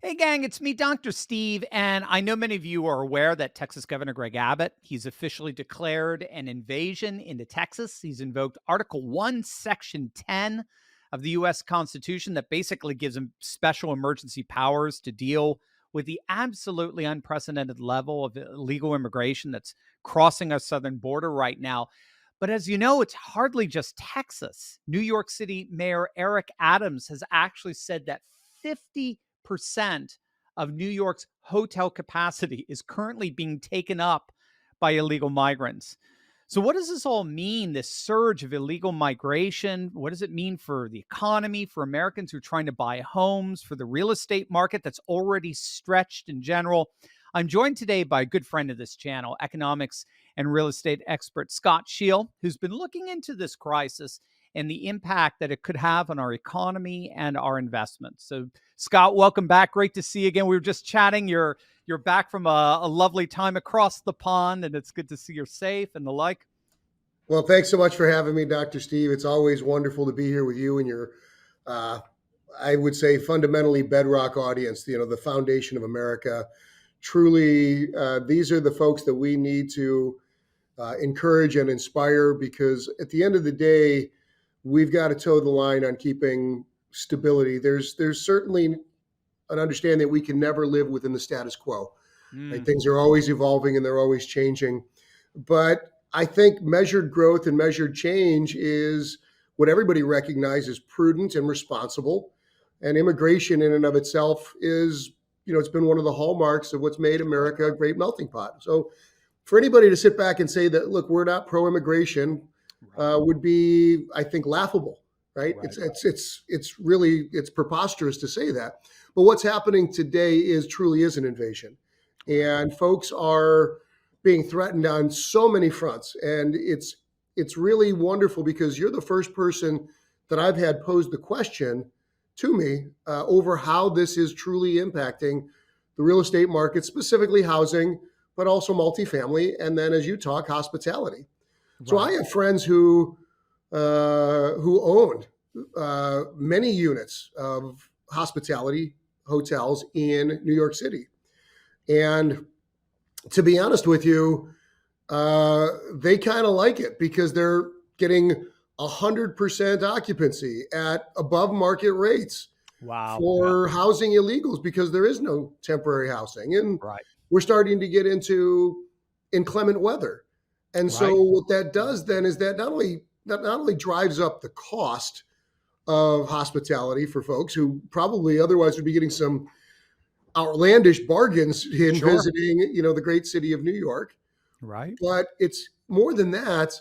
Hey, gang, it's me, Dr. Steve. And I know many of you are aware that Texas Governor Greg Abbott, he's officially declared an invasion into Texas. He's invoked Article 1, Section 10 of the U.S. Constitution that basically gives him special emergency powers to deal with the absolutely unprecedented level of illegal immigration that's crossing our southern border right now. But as you know, it's hardly just Texas. New York City Mayor Eric Adams has actually said that 50% of New York's hotel capacity is currently being taken up by illegal migrants. So, what does this all mean? This surge of illegal migration? What does it mean for the economy, for Americans who are trying to buy homes, for the real estate market that's already stretched in general? I'm joined today by a good friend of this channel, economics and real estate expert Scott Scheel, who's been looking into this crisis and the impact that it could have on our economy and our investments. So, Scott, welcome back. Great to see you again. We were just chatting. You're back from a lovely time across the pond, and it's good to see you're safe and the like. Well, thanks so much for having me, Dr. Steve. It's always wonderful to be here with you and your, uh, I would say, fundamentally bedrock audience, the foundation of America. Truly, these are the folks that we need to encourage and inspire because at the end of the day, we've got to toe the line on keeping stability. There's certainly an understanding that we can never live within the status quo. Right? Things are always evolving and they're always changing. But I think measured growth and measured change is what everybody recognizes prudent and responsible. And immigration in and of itself is, it's been one of the hallmarks of what's made America a great melting pot. So for anybody to sit back and say that, look, we're not pro-immigration would be, I think, laughable, right? It's preposterous to say that. But what's happening today truly is an invasion. And folks are being threatened on so many fronts. And it's really wonderful because you're the first person that I've had posed the question to me over how this is truly impacting the real estate market, specifically housing, but also multifamily. And then as you talk, hospitality. Right. So I have friends who own many units of hospitality hotels in New York City. And to be honest with you, they kind of like it because they're getting 100% occupancy at above market rates. Wow. For housing illegals because there is no temporary housing. And we're starting to get into inclement weather. And so what that does then is that not only drives up the cost of hospitality for folks who probably otherwise would be getting some outlandish bargains in visiting, the great city of New York. Right. But it's more than that.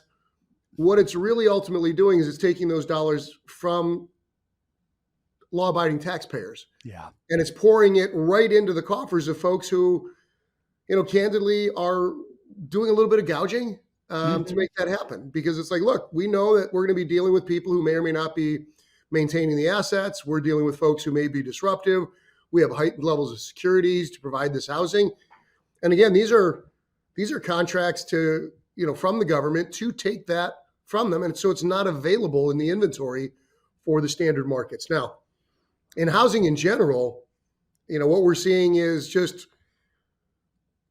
What it's really ultimately doing is it's taking those dollars from law-abiding taxpayers. Yeah. And it's pouring it right into the coffers of folks who, candidly are doing a little bit of gouging to make that happen. Because it's like, look, we know that we're going to be dealing with people who may or may not be maintaining the assets. We're dealing with folks who may be disruptive. We have heightened levels of securities to provide this housing. And again, these are contracts to, from the government to take that from them. And so it's not available in the inventory for the standard markets. Now, in housing in general, what we're seeing is just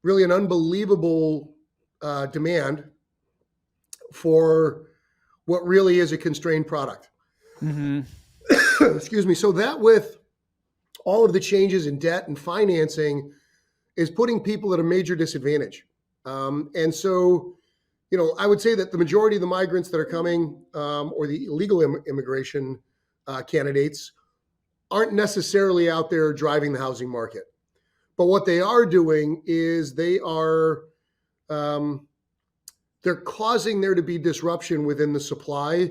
really an unbelievable demand for what really is a constrained product. Excuse me. So that with all of the changes in debt and financing is putting people at a major disadvantage. And so, I would say that the majority of the migrants that are coming or the illegal immigration candidates aren't necessarily out there driving the housing market. But what they are doing is they're causing there to be disruption within the supply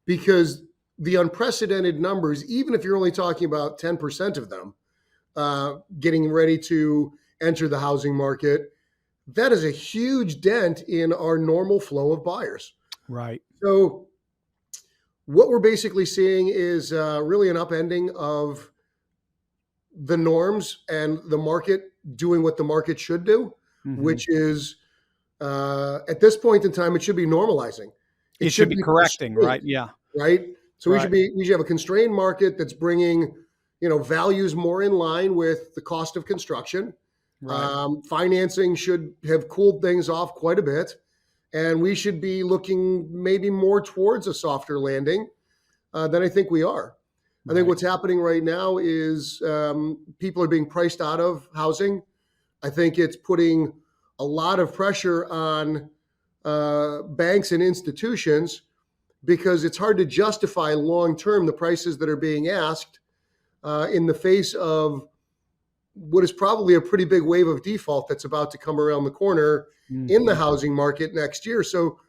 because the unprecedented numbers, even if you're only talking about 10% of them getting ready to enter the housing market, that is a huge dent in our normal flow of buyers. Right. So what we're basically seeing is really an upending of the norms and the market doing what the market should do, which is at this point in time, it should be normalizing. It should be correcting, right? Yeah. Right. So we should have a constrained market that's bringing, values more in line with the cost of construction. Right. Financing should have cooled things off quite a bit, and we should be looking maybe more towards a softer landing than I think we are. I think Right. what's happening right now is people are being priced out of housing. I think it's putting a lot of pressure on banks and institutions because it's hard to justify long term the prices that are being asked in the face of what is probably a pretty big wave of default that's about to come around the corner in the Mhm. housing market next year. So,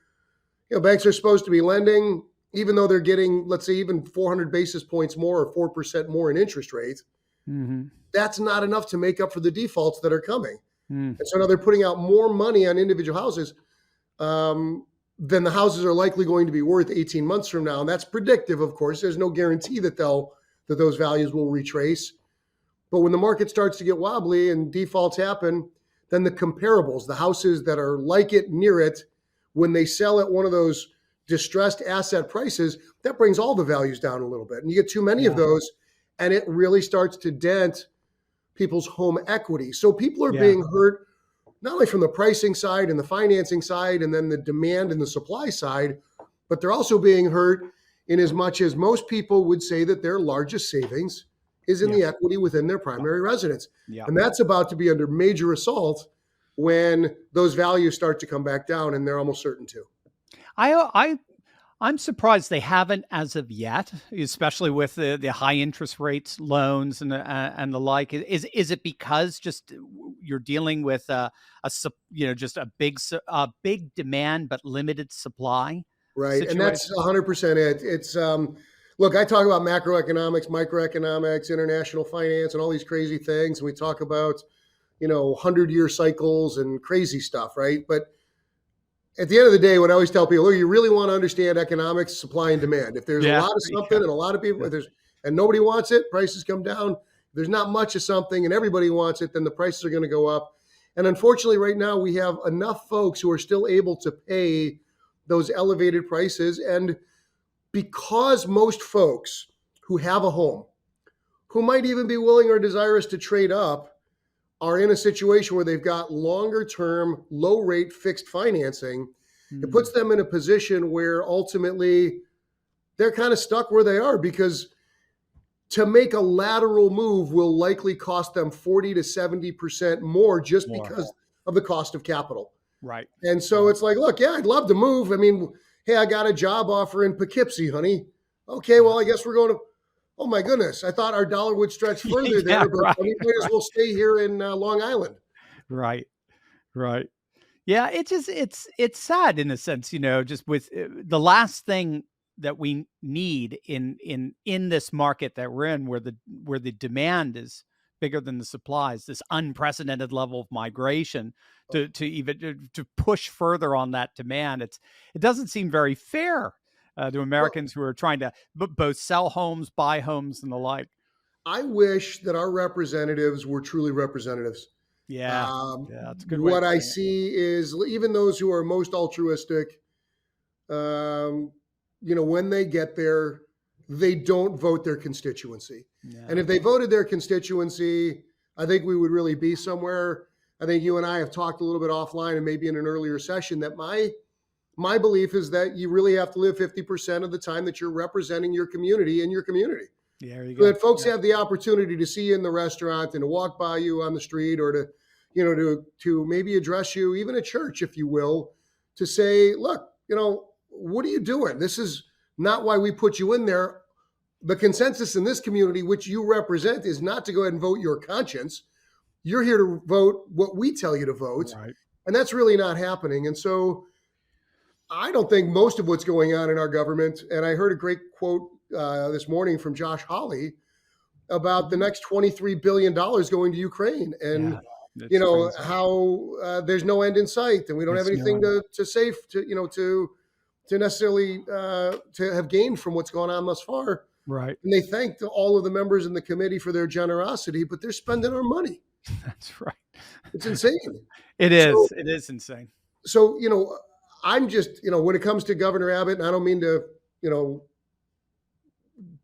banks are supposed to be lending, even though they're getting, let's say, even 400 basis points more or 4% more in interest rates. Mhm. That's not enough to make up for the defaults that are coming. Mm. And so now they're putting out more money on individual houses than the houses are likely going to be worth 18 months from now. And that's predictive, of course. There's no guarantee that those values will retrace. But when the market starts to get wobbly and defaults happen, then the comparables, the houses that are like it, near it, when they sell at one of those distressed asset prices, that brings all the values down a little bit. And you get too many of Yeah. those, and it really starts to dent people's home equity. So people are Yeah. being hurt not only from the pricing side and the financing side and then the demand and the supply side, but they're also being hurt in as much as most people would say that their largest savings is in Yeah. the equity within their primary residence. Yeah. And that's about to be under major assault when those values start to come back down, and they're almost certain to. I I'm surprised they haven't as of yet, especially with the high interest rates, loans, and the like. Is it because just you're dealing with just a big demand but limited supply Right. And that's situation? 100% it. It's, look, I talk about macroeconomics, microeconomics, international finance, and all these crazy things. And we talk about, 100-year cycles and crazy stuff, right? But at the end of the day, what I always tell people, look, you really want to understand economics, supply and demand. If there's a Yeah, lot of something yeah, and a lot of people, yeah, and nobody wants it, prices come down. If there's not much of something and everybody wants it, then the prices are going to go up. And unfortunately, right now, we have enough folks who are still able to pay those elevated prices. And because most folks who have a home, who might even be willing or desirous to trade up, are in a situation where they've got longer term, low rate fixed financing, it mm, puts them in a position where ultimately they're kind of stuck where they are because to make a lateral move will likely cost them 40 to 70% more just more because of the cost of capital. right, And so right. it's like, look, yeah, I'd love to move. I mean, hey, I got a job offer in Poughkeepsie, honey. Okay, Yeah, well, I guess we're going to. Oh my goodness, I thought our dollar would stretch further yeah, there, but right, we might as right, well stay here in Long Island. right, right. Yeah, it's sad in a sense, just with the last thing that we need in this market that we're in, where the demand is bigger than the supplies, this unprecedented level of migration to even to push further on that demand. It doesn't seem very fair to Well, Americans who are trying to both sell homes, buy homes, and the like. I wish that our representatives were truly representatives. Yeah, yeah, that's a good way of What I putting it. see is even those who are most altruistic, when they get there, they don't vote their constituency. And Yeah, if they voted their constituency, I think we would really be somewhere. I think you and I have talked a little bit offline and maybe in an earlier session that my belief is that you really have to live 50% of the time that you're representing your community in your community. yeah, there you So go. that folks Yeah, have the opportunity to see you in the restaurant and to walk by you on the street or to maybe address you even at church, if you will, to say, look, what are you doing? This is not why we put you in there. The consensus in this community, which you represent, is not to go ahead and vote your conscience. You're here to vote what we tell you to vote. right. And that's really not happening. And so I don't think most of what's going on in our government, and I heard a great quote this morning from Josh Hawley about the Mhm. next $23 billion going to Ukraine, and Yeah, it's crazy. how there's no end in sight, and we don't have It's anything no to save to necessarily to have gained from what's going on thus far. right. And they thanked all of the members in the committee for their generosity, but they're spending our money. That's right. It's insane. It So, is. It is insane. so I'm just when it comes to Governor Abbott, and I don't mean to you know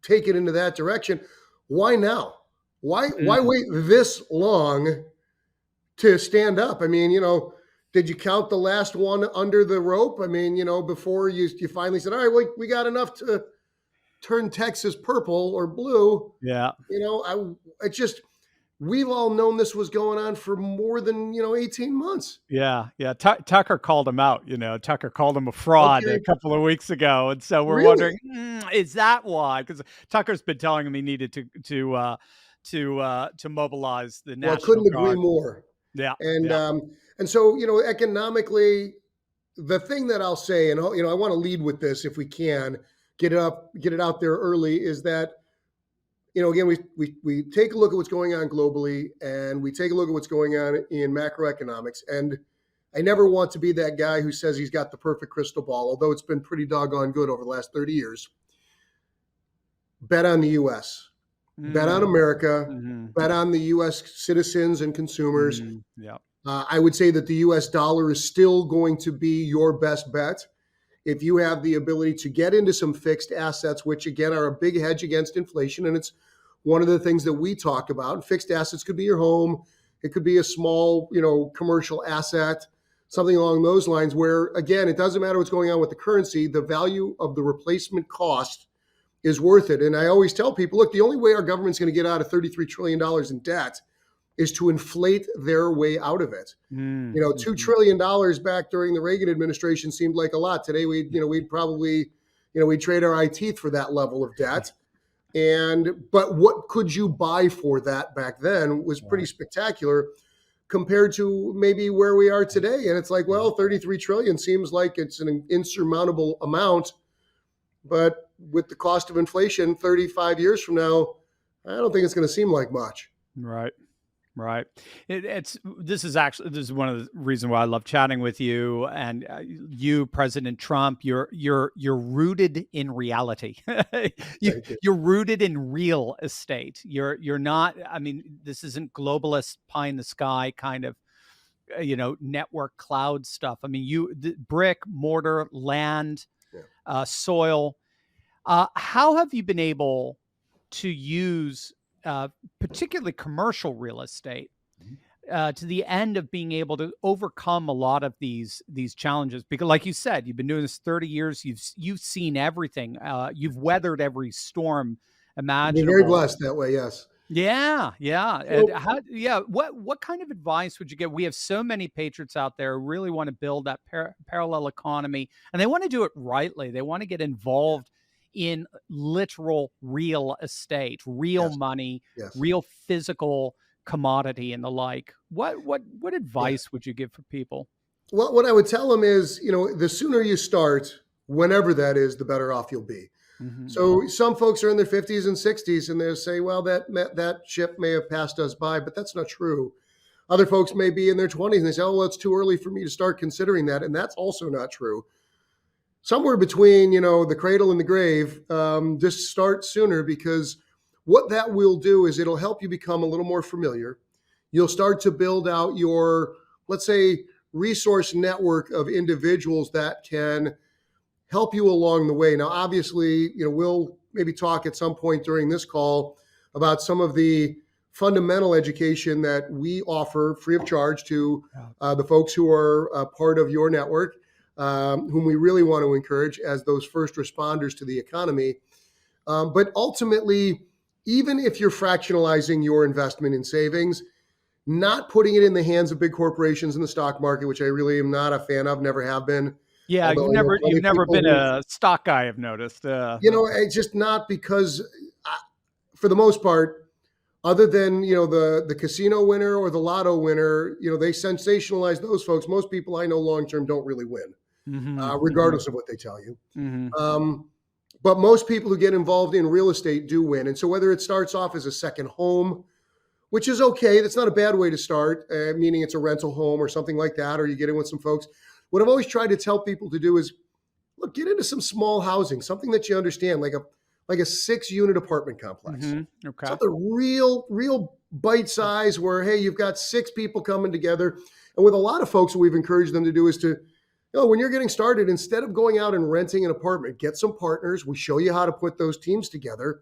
take it into that direction. Why now? Why wait this long to stand up? I mean, did you count the last one under the rope? I mean, before you finally said, all right, we got enough to turn Texas purple or blue. Yeah. I just, we've all known this was going on for more than, 18 months. Yeah, yeah. Tucker called him out. Tucker called him a fraud Okay. a couple of weeks ago, and so we're Really? wondering, is that why? Because Tucker's been telling him he needed to mobilize the Well, I National couldn't agree Guard. more. Yeah, And, yeah. and so, economically, the thing that I'll say, and, I want to lead with this if we can get it out there early, is that, again, we take a look at what's going on globally, and we take a look at what's going on in macroeconomics. And I never want to be that guy who says he's got the perfect crystal ball, although it's been pretty doggone good over the last 30 years. Bet on the U.S., bet on America, bet on the U.S. citizens and consumers. Yeah. I would say that the U.S. dollar is still going to be your best bet if you have the ability to get into some fixed assets, which again are a big hedge against inflation. And it's one of the things that we talk about. Fixed assets could be your home. It could be a small, commercial asset, something along those lines where, again, it doesn't matter what's going on with the currency. The value of the replacement cost is worth it. And I always tell people, look, the only way our government's going to get out of $33 trillion in debt is to inflate their way out of it. $2 trillion back during the Reagan administration seemed like a lot. Today, we'd probably, we'd trade our eye teeth for that level of debt. But what could you buy for that back then was pretty spectacular compared to maybe where we are today. And it's like, well, 33 trillion seems like it's an insurmountable amount, but with the cost of inflation 35 years from now, I don't think it's going to seem like much. Right. Right. This is one of the reasons why I love chatting with you, and you, President Trump. You're rooted in reality. You're rooted in real estate. You're not. I mean, this isn't globalist pie in the sky kind of network cloud stuff. I mean, the brick, mortar, land, soil. How have you been able to use particularly commercial real estate, to the end of being able to overcome a lot of these challenges? Because, like you said, you've been doing this 30 years. You've seen everything. You've weathered every storm imaginable. You're very blessed that way. Yes. Yeah, yeah. And what kind of advice would you give? We have so many patriots out there who really want to build that parallel economy, and they want to do it rightly. They want to get involved in literal real estate, real money, real physical commodity and the like. What advice would you give for people? Well, what I would tell them is, the sooner you start, whenever that is, the better off you'll be. So some folks are in their 50s and 60s and they'll say, well, that ship may have passed us by, but that's not true. Other folks may be in their 20s and they say, oh, well, it's too early for me to start considering that. And that's also not true. Somewhere between, the cradle and the grave, just start sooner, because what that will do is it'll help you become a little more familiar. You'll start to build out your, let's say, resource network of individuals that can help you along the way. Now, obviously, we'll maybe talk at some point during this call about some of the fundamental education that we offer free of charge to the folks who are part of your network, whom we really want to encourage as those first responders to the economy. But ultimately, even if you're fractionalizing your investment in savings, not putting it in the hands of big corporations in the stock market, which I really am not a fan of, never have been. Yeah, you've never been a stock guy, I've noticed. It's just not, because for the most part, other than, the casino winner or the lotto winner, they sensationalize those folks. Most people I know long-term don't really win, regardless of what they tell you. But most people who get involved in real estate do win. And so whether it starts off as a second home, which is okay, that's not a bad way to start, meaning it's a rental home or something like that, or you get in with some folks. What I've always tried to tell people to do is, look, get into some small housing, something that you understand, like a 6-unit apartment complex. Okay. Something real bite size where, hey, you've got 6 people coming together. And with a lot of folks, what we've encouraged them to do is to, when you're getting started, instead of going out and renting an apartment, get some partners. We show you how to put those teams together,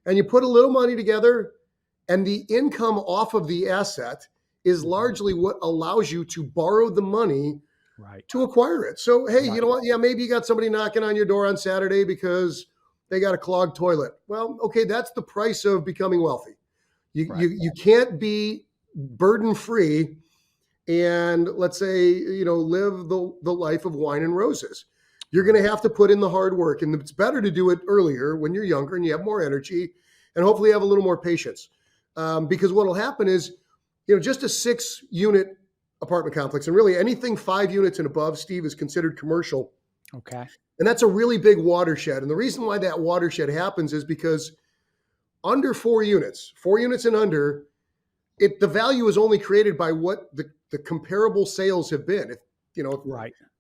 and you put a little money together, And the income off of the asset is largely what allows you to borrow the money Right. to acquire it. So, hey, Right. you know what? Yeah, maybe you got somebody knocking on your door on Saturday because they got a clogged toilet. Well, okay, that's the price of becoming wealthy. You can't be burden free and, let's say, live the life of wine and roses. You're going to have to put in the hard work, and it's better to do it earlier when you're younger and you have more energy, and hopefully have a little more patience. Because what will happen is, just a 6-unit apartment complex, and really anything 5 units and above, Steve, is considered commercial. Okay. And that's a really big watershed. And the reason why that watershed happens is because under 4 units and under, the value is only created by what the comparable sales have been. If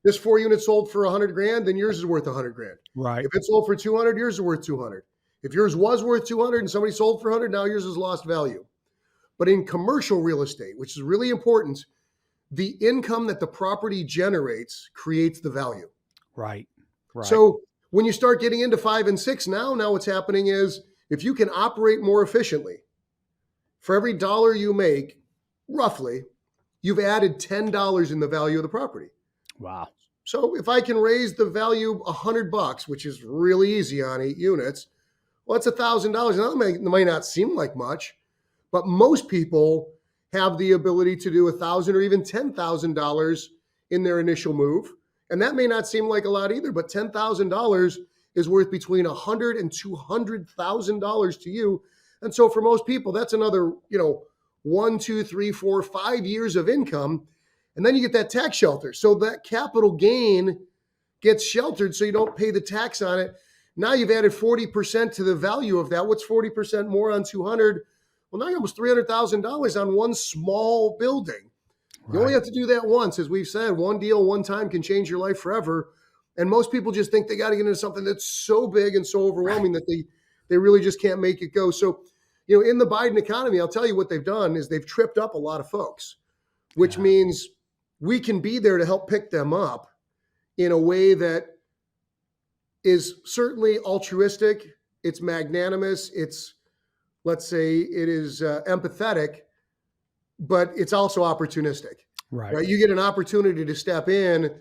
this 4 units sold for $100,000, then yours is worth $100,000. Right. If it sold for 200, yours is worth 200. If yours was worth 200 and somebody sold for 100, now yours has lost value. But in commercial real estate, which is really important, the income that the property generates creates the value. Right. So when you start getting into 5 and 6 now what's happening is, if you can operate more efficiently, for every dollar you make, roughly, you've added $10 in the value of the property. Wow. So if I can raise the value $100, which is really easy on 8 units, well, that's $1,000. Now that might not seem like much, but most people have the ability to do $1,000 or even $10,000 in their initial move. And that may not seem like a lot either, but $10,000 is worth between $100,000 and $200,000 to you. And so for most people, that's another, 1, 2, 3, 4, 5 years of income. And then you get that tax shelter. So that capital gain gets sheltered so you don't pay the tax on it. Now you've added 40% to the value of that. What's 40% more on 200? Well, now you're almost $300,000 on one small building. You only have to do that once. As we've said, one deal, one time can change your life forever. And most people just think they got to get into something that's so big and so overwhelming that they really just can't make it go. So, in the Biden economy, I'll tell you what they've done is they've tripped up a lot of folks, which means we can be there to help pick them up in a way that is certainly altruistic. It's magnanimous. It's, let's say, it is empathetic, but it's also opportunistic. Right? You get an opportunity to step in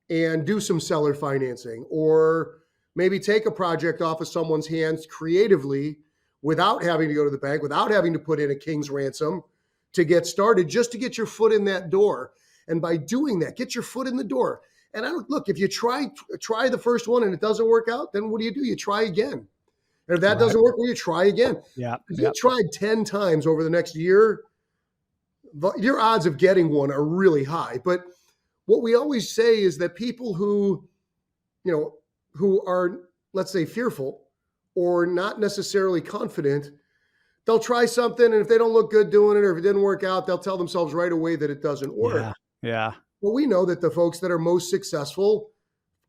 and do some seller financing, or maybe take a project off of someone's hands creatively without having to go to the bank, without having to put in a king's ransom to get started, just to get your foot in that door. And by doing that, get your foot in the door. And look, if you try the first one and it doesn't work out, then what do? You try again. And if that doesn't work, well, you try again. If you tried 10 times over the next year, your odds of getting one are really high. But what we always say is that people who are, let's say, fearful or not necessarily confident, they'll try something, and if they don't look good doing it, or if it didn't work out, they'll tell themselves right away that it doesn't work. Yeah. Well, we know that the folks that are most successful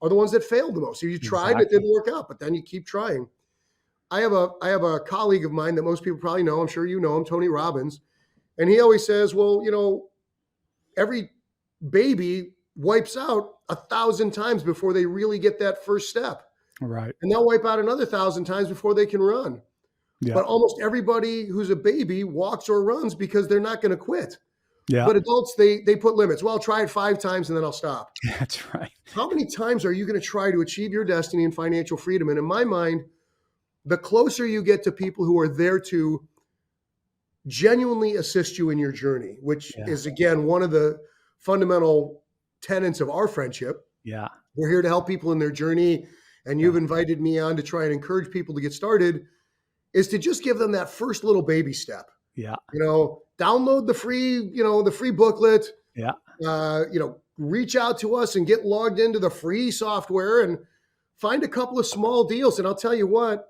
are the ones that failed the most. So you tried, it didn't work out, but then you keep trying. I have a colleague of mine that most people probably know. I'm sure you know him, Tony Robbins. And he always says, well, every baby wipes out 1,000 times before they really get that first step. Right. And they'll wipe out another 1,000 times before they can run. Yeah. But almost everybody who's a baby walks or runs because they're not going to quit. Yeah. But adults, they put limits. Well, I'll try it 5 times and then I'll stop. That's right. How many times are you going to try to achieve your destiny and financial freedom? And in my mind, the closer you get to people who are there to genuinely assist you in your journey, which is, again, one of the fundamental tenets of our friendship. Yeah. We're here to help people in their journey. And you've invited me on to try and encourage people to get started, is to just give them that first little baby step. Yeah. Download the free booklet. Yeah. Reach out to us and get logged into the free software and find a couple of small deals. And I'll tell you what,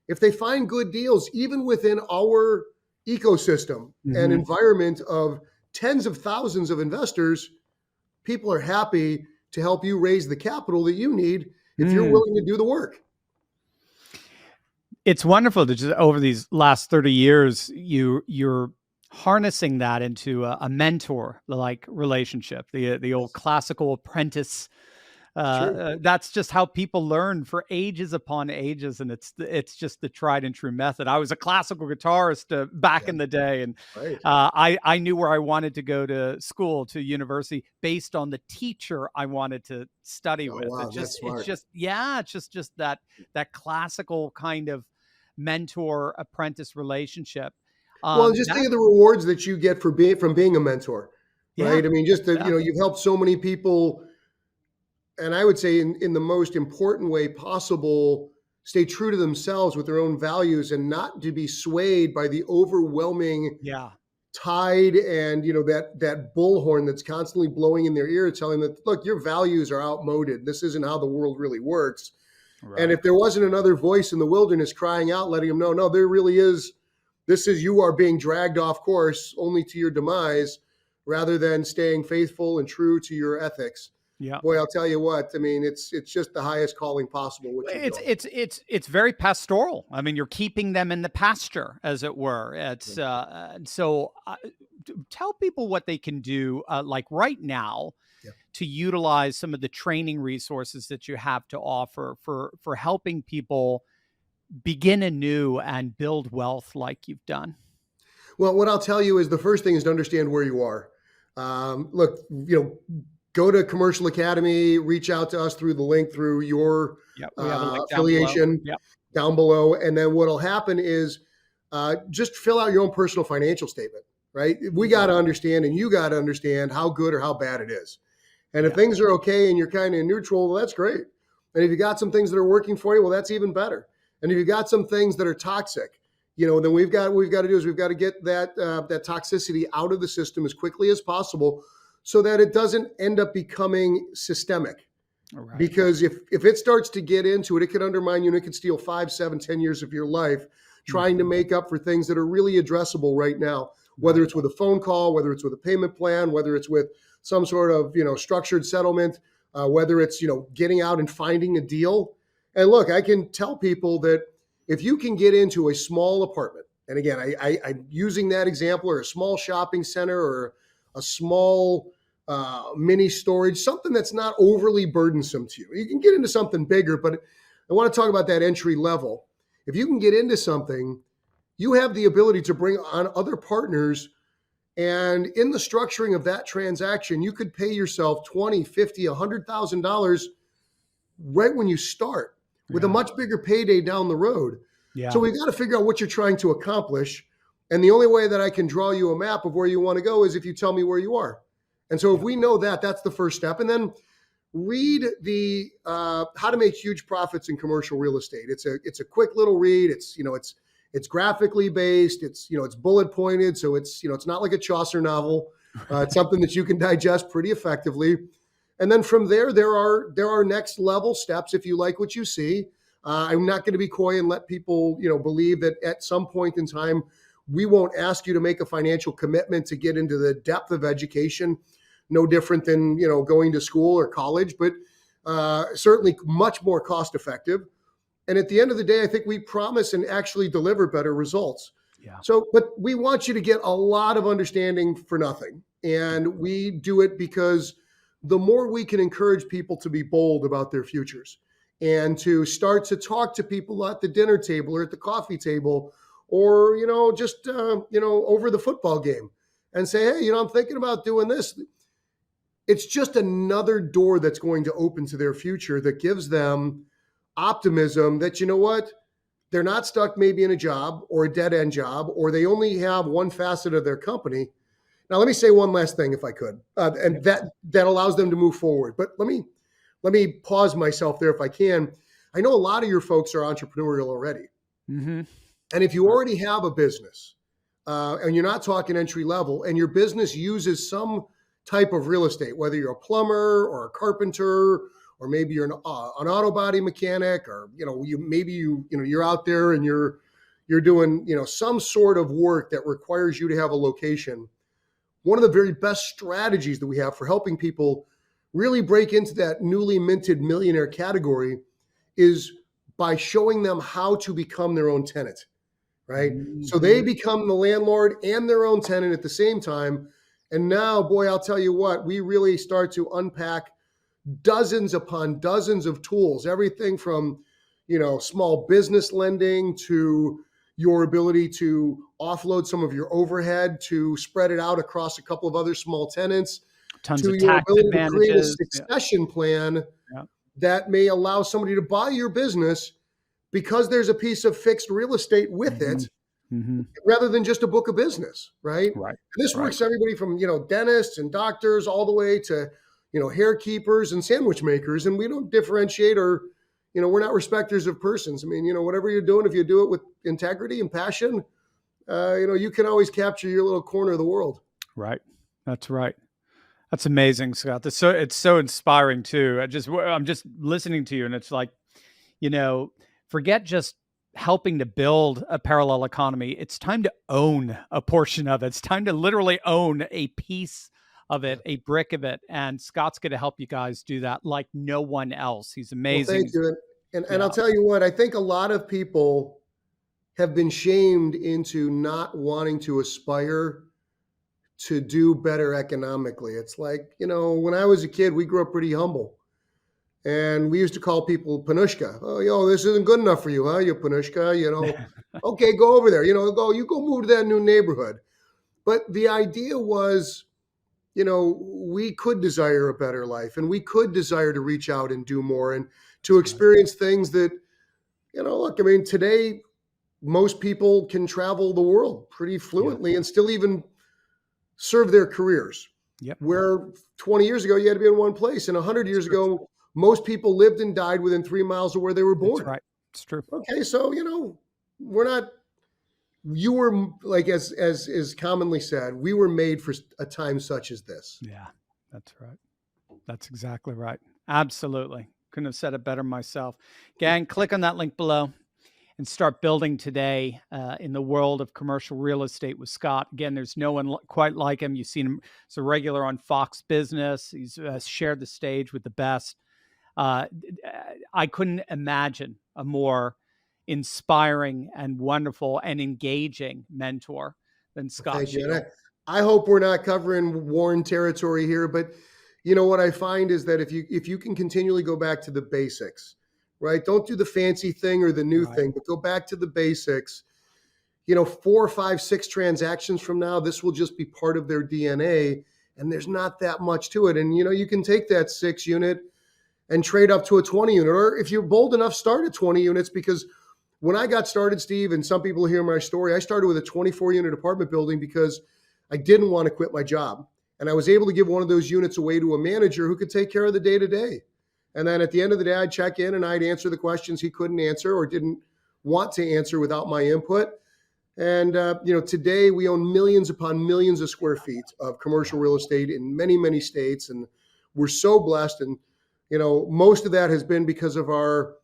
if they find good deals, even within our ecosystem and environment of tens of thousands of investors, people are happy to help you raise the capital that you need if you're willing to do the work. It's wonderful to just, over these last 30 years, you're harnessing that into a mentor-like relationship, the old classical apprentice True. That's just how people learn for ages upon ages, and it's just the tried and true method. I was a classical guitarist back Yeah. in the day, and Right. I knew where I wanted to go to school, to university, based on the teacher I wanted to study Oh, with. wow. That's It's smart. just yeah, it's just that classical kind of mentor apprentice relationship. Well, just think That of the rewards that you get for being a mentor, yeah, right? I mean, just that, yeah, you've helped so many people, and I would say in the most important way possible, stay true to themselves with their own values and not to be swayed by the overwhelming yeah, tide and that bullhorn that's constantly blowing in their ear telling them that, look, your values are outmoded. This isn't how the world really works. And right. if there wasn't another voice in the wilderness crying out, letting them know, no, there really is, this is, you are being dragged off course only to your demise, rather than staying faithful and true to your ethics. Yeah. Boy, I'll tell you what, I mean, it's just the highest calling possible what you're It's doing. it's very pastoral. I mean, you're keeping them in the pasture, as it were. It's tell people what they can do, like right now, Yeah. to utilize some of the training resources that you have to offer for helping people begin anew and build wealth like you've done. Well, what I'll tell you is the first thing is to understand where you are. Look, go to Commercial Academy, reach out to us through the link through your Yeah, we have a link down below. affiliation Yeah, down below. And then what'll happen is just fill out your own personal financial statement, right? We got to understand, and you got to understand how good or how bad it is. And if yeah, things are okay and you're kind of in neutral, well, that's great. And if you got some things that are working for you, well, that's even better. And if you got some things that are toxic, then what we've got to do is we've got to get that toxicity out of the system as quickly as possible, so that it doesn't end up becoming systemic. all right. Because if it starts to get into it, it could undermine you, and it could steal 5, 7, 10 years of your life trying to make up for things that are really addressable right now, whether Right. it's with a phone call, whether it's with a payment plan, whether it's with some sort of structured settlement, whether it's getting out and finding a deal. And look, I can tell people that if you can get into a small apartment, and again, I'm using that example, or a small shopping center, or a small mini storage, something that's not overly burdensome to you. You can get into something bigger, but I want to talk about that entry level. If you can get into something, you have the ability to bring on other partners. And in the structuring of that transaction, you could pay yourself $20, $50, $100,000 right when you start, with a Yeah, much bigger payday down the road. So yeah, we've got to figure out what you're trying to accomplish. And the only way that I can draw you a map of where you want to go is if you tell me where you are. And so if yeah. we know that, that's the first step. And then read the How to Make Huge Profits in Commercial Real Estate. It's a quick little read. It's graphically based. It's bullet pointed, so it's not like a Chaucer novel. It's something that you can digest pretty effectively. And then from there are next level steps if you like what you see. I'm not going to be coy and let people believe that at some point in time we won't ask you to make a financial commitment to get into the depth of education. No different than going to school or college, but certainly much more cost effective. And at the end of the day, I think we promise and actually deliver better results. Yeah. So, but we want you to get a lot of understanding for nothing. And we do it because the more we can encourage people to be bold about their futures and to start to talk to people at the dinner table or at the coffee table, or, just, over the football game, and say, hey, I'm thinking about doing this. It's just another door that's going to open to their future that gives them optimism that, what, they're not stuck maybe in a job or a dead end job, or they only have one facet of their company. Now, let me say one last thing, if I could, and that allows them to move forward. But let me pause myself there if I can. I know a lot of your folks are entrepreneurial already, Mm-hmm. and if you already have a business, and you're not talking entry level, and your business uses some type of real estate, whether you're a plumber or a carpenter, or maybe you're an auto body mechanic, or you're out there and you're doing some sort of work that requires you to have a location. One of the very best strategies that we have for helping people really break into that newly minted millionaire category is by showing them how to become their own tenant, right? So they Mm-hmm. become the landlord and their own tenant at the same time. And now, boy, I'll tell you what, we really start to unpack dozens upon dozens of tools, everything from, small business lending to your ability to offload some of your overhead, to spread it out across a couple of other small tenants, Tons to of your tax ability to create a advantages. Yeah. succession plan Yeah. that may allow somebody to buy your business because there's a piece of fixed real estate with it, rather than just a book of business, right? Right. This Right. works everybody from, dentists and doctors all the way to, hair keepers and sandwich makers. And we don't differentiate, or, we're not respecters of persons. I mean, whatever you're doing, if you do it with integrity and passion, you can always capture your little corner of the world. Right. That's right. That's amazing, Scott. It's so inspiring too. I'm just listening to you, and it's like, forget just helping to build a parallel economy. It's time to own a portion of it. It's time to literally own a piece of it, a brick of it. And Scott's going to help you guys do that like no one else. He's amazing. Well, thank you. And I'll tell you what, I think a lot of people have been shamed into not wanting to aspire to do better economically. It's like, when I was a kid, we grew up pretty humble. And we used to call people Panushka. Oh, this isn't good enough for you, huh? You Panushka, okay, go over there, go move to that new neighborhood. But the idea was, we could desire a better life, and we could desire to reach out and do more and to experience things that, look, I mean, today, most people can travel the world pretty fluently and still even serve their careers. Yep. Where 20 years ago, you had to be in one place. And 100 years ago, most people lived and died within 3 miles of where they were born. That's right. It's true. Okay. So, you were like, as is commonly said, we were made for a time such as this. Yeah, that's right. That's exactly right. Absolutely. Couldn't have said it better myself. Gang, click on that link below and start building today in the world of commercial real estate with Scott. Again, there's no one quite like him. You've seen him as a regular on Fox Business. He's shared the stage with the best. I couldn't imagine a more inspiring and wonderful and engaging mentor than Scott. Thank you. And I hope we're not covering worn territory here, but what I find is that if you can continually go back to the basics, right? Don't do the fancy thing or the new thing, but go back to the basics. 4, 5, 6 transactions from now, this will just be part of their DNA, and there's not that much to it. And you can take that 6 unit and trade up to a 20 unit, or if you're bold enough, start at 20 units. Because when I got started, Steve, and some people hear my story, I started with a 24 unit apartment building because I didn't want to quit my job. And I was able to give one of those units away to a manager who could take care of the day to day. And then at the end of the day, I'd check in and I'd answer the questions he couldn't answer or didn't want to answer without my input. And, today we own millions upon millions of square feet of commercial real estate in many, many states. And we're so blessed. And, most of that has been because of our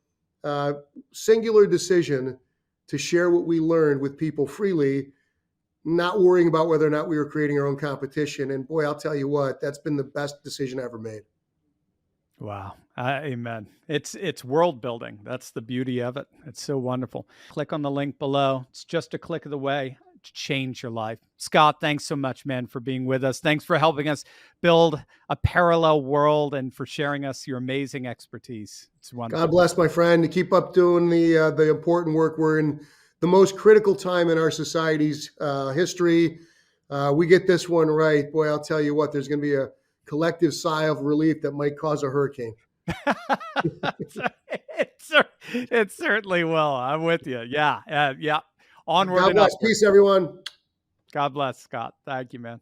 singular decision to share what we learned with people freely, not worrying about whether or not we were creating our own competition. And boy, I'll tell you what, that's been the best decision I ever made. Wow. Amen. It's world building. That's the beauty of it. It's so wonderful. Click on the link below. It's just a click of the way to change your life. Scott, thanks so much, man, for being with us. Thanks for helping us build a parallel world and for sharing us your amazing expertise. It's wonderful. God bless, my friend. To keep up doing the important work. We're in the most critical time in our society's history. We get this one right. Boy, I'll tell you what, there's going to be a collective sigh of relief that might cause a hurricane. It certainly will. I'm with you. Yeah. Yeah. Onward. God bless. Peace, everyone. God bless, Scott. Thank you, man.